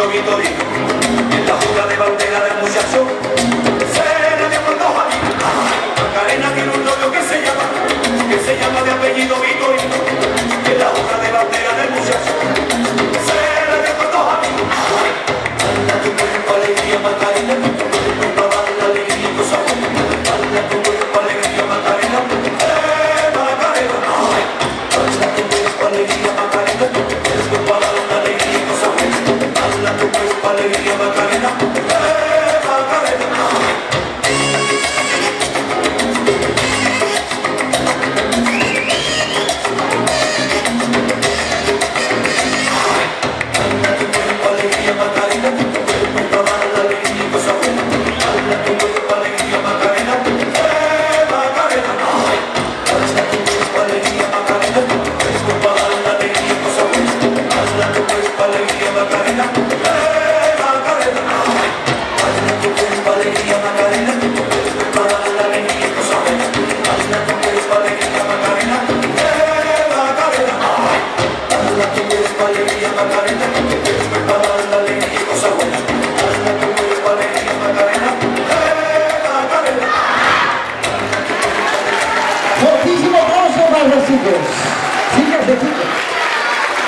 Vito, Vito, Vito. En la jura de bandera del muchacho se le dio por dos amigos. Macarena tiene un novio que se llama de apellido Vito, Vito. En la jura de bandera del muchacho se le dio por dos amigos. Bala tu cuerpo, alegría, Macarena. Bala la alegría, cosa buena. Bala tu cuerpo, alegría, Macarena. Macarena. Bala tu cuerpo, alegría, Macarena. Bala la alegría, cosa buena. Bala tu cuerpo, alegría, Macarena. Macarena. Macarena.